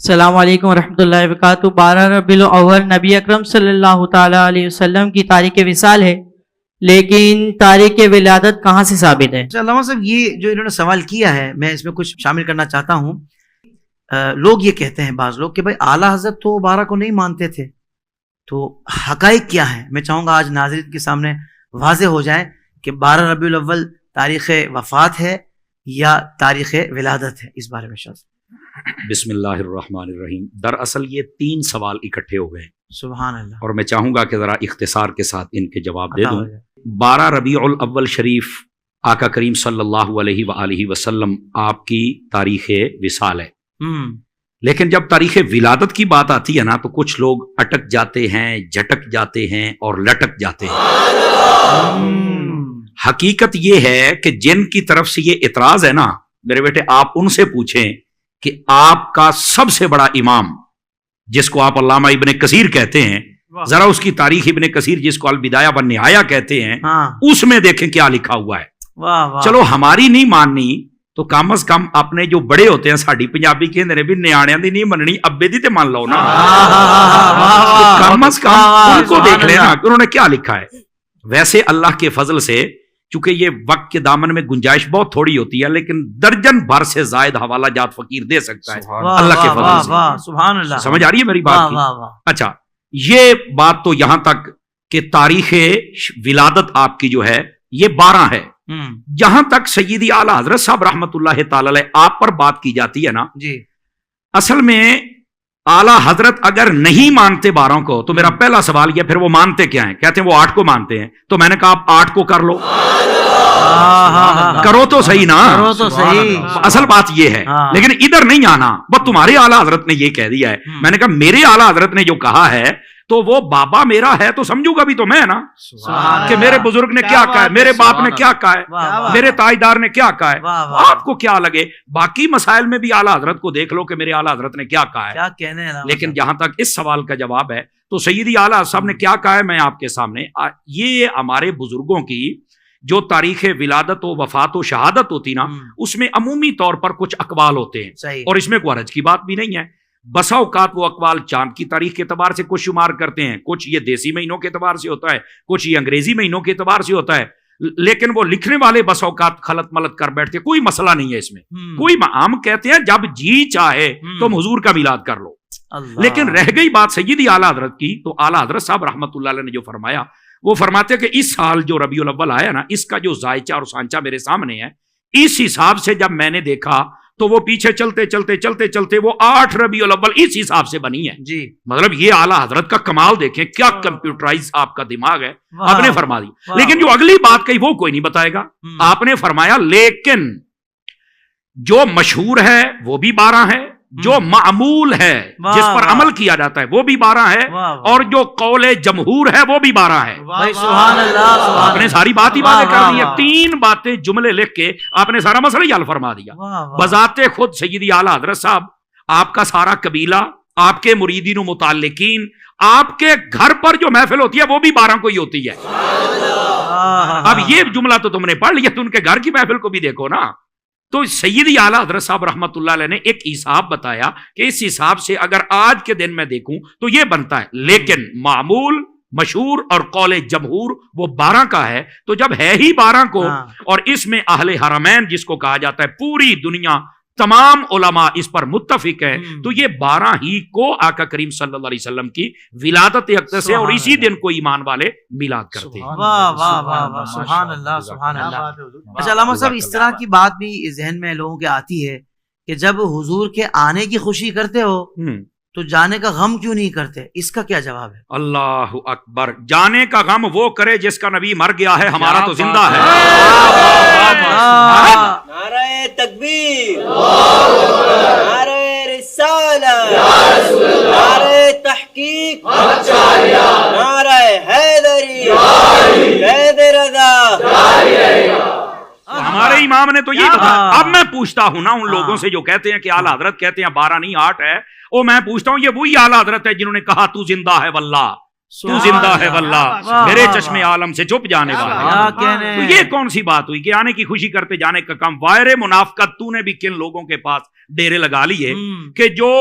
السلام علیکم ورحمۃ اللہ وبرکاتہ۔ 12 ربیع الاول نبی اکرم صلی اللہ تعالیٰ علیہ وسلم کی تاریخ وصال ہے، لیکن تاریخ ولادت کہاں سے ثابت ہے؟ علامہ صاحب یہ جو انہوں نے سوال کیا ہے میں اس میں کچھ شامل کرنا چاہتا ہوں۔ لوگ یہ کہتے ہیں بعض لوگ کہ بھائی اعلیٰ حضرت تو 12 کو نہیں مانتے تھے، تو حقائق کیا ہیں؟ میں چاہوں گا آج ناظرین کے سامنے واضح ہو جائے کہ 12 ربیع الاول تاریخ وفات ہے یا تاریخ ولادت ہے، اس بارے میں شاید۔ بسم اللہ الرحمن الرحیم۔ دراصل یہ 3 سوال اکٹھے ہو گئے، سبحان اللہ، اور میں چاہوں گا کہ ذرا اختصار کے ساتھ ان کے جواب دے عطا دوں۔ ہو جائے۔ 12 ربیع الاول شریف آقا کریم صلی اللہ علیہ وآلہ وسلم آپ کی تاریخ وصال ہے، لیکن جب تاریخ ولادت کی بات آتی ہے نا تو کچھ لوگ اٹک جاتے ہیں، جھٹک جاتے ہیں اور لٹک جاتے ہیں۔ حقیقت یہ ہے کہ جن کی طرف سے یہ اعتراض ہے نا میرے بیٹے، آپ ان سے پوچھیں کہ آپ کا سب سے بڑا امام جس کو آپ علامہ ابن کثیر کہتے ہیں، ذرا اس کی تاریخ ابن کثیر جس کو البدایہ والنہایہ کہتے ہیں، اس میں دیکھیں کیا لکھا ہوا ہے۔ چلو ہماری نہیں ماننی تو کم از کم اپنے جو بڑے ہوتے ہیں، ساڑی پنجابی کہندے نے بھی نیاڑیاں دی نہیں مننی، ابے دی تے مان لو نا، کم از کم ان کو دیکھ لینا کہ انہوں نے کیا لکھا ہے۔ ویسے اللہ کے فضل سے چونکہ یہ وقت کے دامن میں گنجائش بہت تھوڑی ہوتی ہے، لیکن درجن بھر سے زائد حوالہ جات فقیر دے سکتا ہے اللہ کے فضل سے۔ سبحان اللہ، سمجھ آ رہی ہے میری بات کی؟ اچھا، یہ بات تو یہاں تک کہ تاریخ ولادت آپ کی جو ہے یہ 12 ہے۔ جہاں تک سیدی اعلیٰ حضرت صاحب رحمت اللہ تعالی علیہ آپ پر بات کی جاتی ہے نا، جی اصل میں اعلیٰ حضرت اگر نہیں مانتے 12 کو تو میرا پہلا سوال یہ، پھر وہ مانتے کیا ہیں؟ کہتے ہیں وہ 8 کو مانتے ہیں، تو میں نے کہا آپ 8 کو کر لو، کرو تو صحیح نا، کرو تو صحیح۔ اصل بات یہ ہے، لیکن ادھر نہیں آنا، وہ تمہارے اعلیٰ حضرت نے یہ کہہ دیا ہے۔ میں نے کہا میرے اعلیٰ حضرت نے جو کہا ہے تو وہ بابا میرا ہے تو سمجھوں گا بھی تو میں نا، کہ میرے بزرگ نے کیا کہا ہے، میرے باپ نے کیا کہا ہے، میرے تاجدار نے کیا کہا ہے، آپ کو کیا لگے باقی مسائل میں بھی اعلیٰ حضرت کو دیکھ لو کہ میرے اعلیٰ حضرت نے کیا کہا ہے۔ لیکن جہاں تک اس سوال کا جواب ہے تو سیدی اعلیٰ صاحب نے کیا کہا ہے میں آپ کے سامنے، یہ ہمارے بزرگوں کی جو تاریخ ولادت و وفات و شہادت ہوتی نا، اس میں عمومی طور پر کچھ اقوال ہوتے ہیں، اور اس میں کوئی حرج کی بات بھی نہیں ہے۔ بسا اوقات وہ اقوال چاند کی تاریخ کے اعتبار سے کچھ شمار کرتے ہیں، کچھ یہ دیسی مہینوں کے اعتبار سے ہوتا ہے، کچھ یہ انگریزی مہینوں کے اعتبار سے ہوتا ہے، لیکن وہ لکھنے والے بسا اوقات خلط ملط کر بیٹھتے، کوئی مسئلہ نہیں ہے اس میں، کوئی ہم کہتے ہیں جب جی چاہے تم حضور کا میلاد کر لو۔ لیکن رہ گئی بات سیدی اعلیٰ حضرت کی، تو اعلیٰ حضرت صاحب رحمت اللہ علیہ نے جو فرمایا، وہ فرماتے ہیں کہ اس سال جو ربیع الاول آیا نا، اس کا جو ذائچہ اور سانچہ میرے سامنے ہے، اس حساب سے جب میں نے دیکھا تو وہ پیچھے چلتے چلتے چلتے چلتے وہ 8 ربیع الاول اس حساب سے بنی ہے۔ جی مطلب یہ اعلیٰ حضرت کا کمال دیکھیں، کیا کمپیوٹرائز آپ کا دماغ ہے، آپ نے فرما دی۔ لیکن جو اگلی بات کہی وہ کوئی نہیں بتائے گا، آپ نے فرمایا لیکن جو مشہور ہے وہ بھی 12 ہے، جو معمول ہے جس پر عمل کیا جاتا ہے وہ بھی 12 ہے، اور جو قول جمہور ہے وہ بھی 12 ہے۔ سبحان اللہ، آپ نے ساری بات ہی باتیں کر دی ہے، 3 باتیں جملے لکھ کے آپ نے سارا مسئلہ ہی حل فرما دیا۔ بذات خود سیدی اعلیٰ حضرت صاحب، آپ کا سارا قبیلہ، آپ کے مریدین و متعلقین، آپ کے گھر پر جو محفل ہوتی ہے وہ بھی 12 کو ہی ہوتی ہے۔ اب یہ جملہ تو تم نے پڑھ لیا، تو ان کے گھر کی محفل کو بھی دیکھو نا۔ تو سیدی اعلیٰ حضرت صاحب رحمت اللہ علیہ نے ایک حساب بتایا کہ اس حساب سے اگر آج کے دن میں دیکھوں تو یہ بنتا ہے، لیکن معمول، مشہور اور قول جمہور وہ 12 کا ہے۔ تو جب ہے ہی 12 کو، اور اس میں اہل حرمین جس کو کہا جاتا ہے، پوری دنیا تمام علماء اس پر متفق ہے، تو یہ 12 ہی کو آقا کریم صلی اللہ علیہ وسلم کی ولادت اقدس ہے، اور اسی دن کو ایمان والے میلاد کرتے ہیں۔ واہ واہ واہ واہ، سبحان اللہ سبحان اللہ۔ اچھا علامہ صاحب، اس طرح کی بات بھی ذہن میں لوگوں کے آتی ہے کہ جب حضور کے آنے کی خوشی کرتے ہو تو جانے کا غم کیوں نہیں کرتے، اس کا کیا جواب ہے؟ اللہ اکبر، جانے کا غم وہ کرے جس کا نبی مر گیا ہے، ہمارا تو زندہ ہے۔ نعرہ تکبیر، نعرہ رسالت، نعرہ تحقیق، نعرہ حیدری، حیدر رضا۔ ہمارے امام نے تو یہ بتایا۔ اب میں پوچھتا ہوں نا ان لوگوں سے جو کہتے ہیں کہ اعلیٰ حضرت کہتے ہیں 12 نہیں 8 ہے، اور میں پوچھتا ہوں یہ وہی اعلیٰ حضرت ہے جنہوں نے کہا تو زندہ ہے واللہ، تو زندہ ہے واللہ، میرے چشم عالم سے چھپ جانے والا۔ تو یہ کون سی بات ہوئی کہ آنے کی خوشی کرتے جانے کا کام؟ وائر منافقت تو نے بھی کن لوگوں کے پاس ڈیرے لگا لیے کہ جو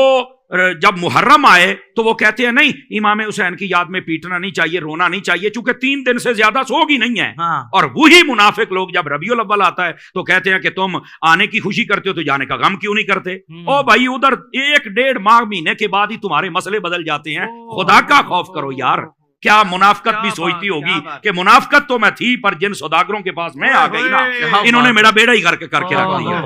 جب محرم آئے تو وہ کہتے ہیں نہیں امام حسین کی یاد میں پیٹنا نہیں چاہیے، رونا نہیں چاہیے، چونکہ 3 دن سے زیادہ سوگ ہی نہیں ہے۔ اور وہی منافق لوگ جب ربیع الاول آتا ہے تو کہتے ہیں کہ تم آنے کی خوشی کرتے ہو تو جانے کا غم کیوں نہیں کرتے؟ او بھائی ادھر 1-1.5 ماہ مہینے کے بعد ہی تمہارے مسئلے بدل جاتے ہیں، خدا کا خوف کرو یار۔ کیا منافقت بھی سوچتی ہوگی کہ منافقت تو میں تھی پر جن سوداگروں کے پاس میں آ گئی نا انہوں نے میرا بیڑا ہی کر کے رکھ دیا۔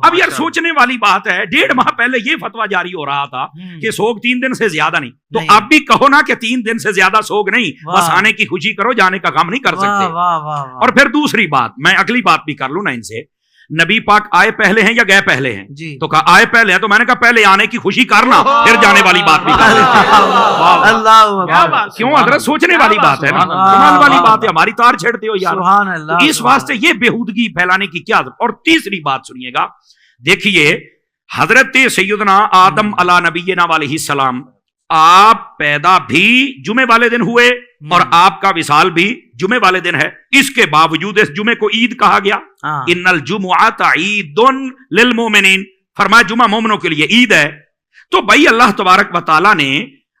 اب یار سوچنے والی بات ہے، 1.5 ماہ پہلے یہ فتویٰ جاری ہو رہا تھا کہ سوگ 3 دن سے زیادہ نہیں، تو اب بھی کہو نا کہ 3 دن سے زیادہ سوگ نہیں، بس آنے کی خوشی کرو، جانے کا غم نہیں کر سکتے۔ اور پھر دوسری بات، میں اگلی بات بھی کر لوں نا ان سے، نبی پاک آئے پہلے ہیں یا گئے پہلے ہیں؟ تو کہا آئے پہلے ہیں، تو میں نے کہا پہلے آنے کی خوشی کرنا پھر جانے والی بات بھی کر لیتے ہیں۔ کیوں حضرت سوچنے والی بات ہے نا، کمال والی بات ہے، ہماری تار چھیڑتے ہو یار۔ اس واسطے یہ بےہودگی پھیلانے کی کیا ضرورت؟ اور تیسری بات سنیے گا، دیکھیے حضرت سیدنا آدم علیہ نبینا علیہ السلام آپ پیدا بھی جمعے والے دن ہوئے اور آپ کا وصال بھی جمعے والے دن ہے، اس کے باوجود اس جمعے کو عید کہا گیا۔ ان الجمعۃ عید للمؤمنین، فرمایا جمعہ مومنوں کے لیے عید ہے۔ تو بھائی اللہ تبارک و تعالیٰ نے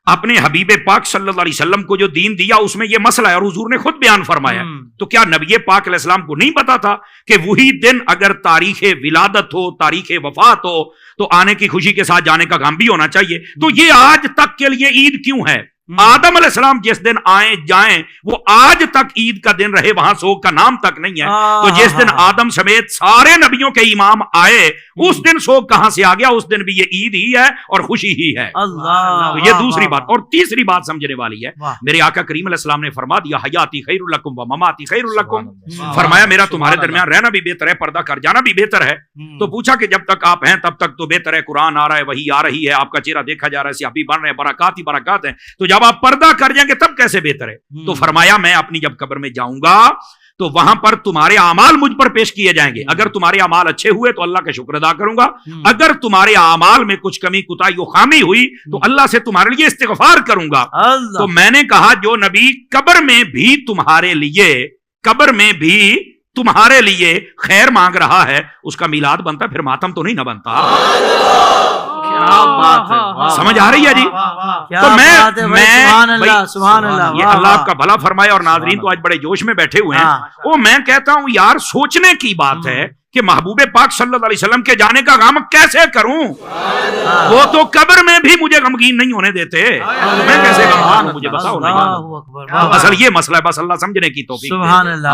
اپنے حبیب پاک صلی اللہ علیہ وسلم کو جو دین دیا اس میں یہ مسئلہ ہے، اور حضور نے خود بیان فرمایا، تو کیا نبی پاک علیہ السلام کو نہیں پتا تھا کہ وہی دن اگر تاریخ ولادت ہو، تاریخ وفات ہو، تو آنے کی خوشی کے ساتھ جانے کا غم بھی ہونا چاہیے؟ تو یہ آج تک کے لیے عید کیوں ہے؟ آدم علیہ السلام جس دن آئیں جائیں وہ آج تک عید کا دن رہے، وہاں سوگ کا نام تک نہیں ہے۔ تو جس دن آدم سمیت سارے نبیوں کے امام آئے اس دن سوگ کہاں سے آ گیا؟ اس دن بھی یہ عید ہی ہے اور خوشی ہی ہے۔ تو یہ دوسری بات۔ اور تیسری بات سمجھنے والی ہے، میرے آقا کریم علیہ السلام نے فرما دیا حیاتی خیر لکم و مماتی خیر لکم، فرمایا میرا تمہارے درمیان رہنا بھی بہتر ہے، پردہ کر جانا بھی بہتر ہے۔ تو پوچھا کہ جب تک آپ ہیں تب تک تو بہتر ہے، قرآن آ رہا ہے، وحی آ رہی ہے، آپ کا چہرہ دیکھا جا رہا ہے، صحابی بن رہے ہیں، برکات ہی برکات ہیں، تو جب آپ پردہ کر جائیں گے تب کیسے بہتر ہے؟ تو فرمایا میں اپنی جب قبر میں جاؤں گا تو وہاں پر تمہارے اعمال مجھ پر پیش کیے جائیں گے، اگر تمہارے اعمال اچھے ہوئے تو اللہ کا شکر ادا کروں گا، اگر تمہارے اعمال میں کچھ کمی کوتاہی و خامی ہوئی تو اللہ سے تمہارے لیے استغفار کروں گا۔ تو میں نے کہا جو نبی قبر میں بھی تمہارے لیے خیر مانگ رہا ہے اس کا میلاد بنتا، پھر ماتم تو نہیں نہ بنتا۔ سمجھ آ رہی ہے جی؟ تو یہ اللہ آپ کا بھلا فرمائے، اور ناظرین تو آج بڑے جوش میں بیٹھے ہوئے ہیں، وہ میں کہتا ہوں یار سوچنے کی بات ہے کہ محبوب پاک صلی اللہ علیہ وسلم کے جانے کا غم کیسے کروں؟ وہ تو قبر میں بھی مجھے غمگین نہیں ہونے دیتے، میں کیسے غمگین ہوں؟ مجھے بتاؤ۔ اصل یہ مسئلہ ہے، بس اللہ سمجھنے کی توفیق دے۔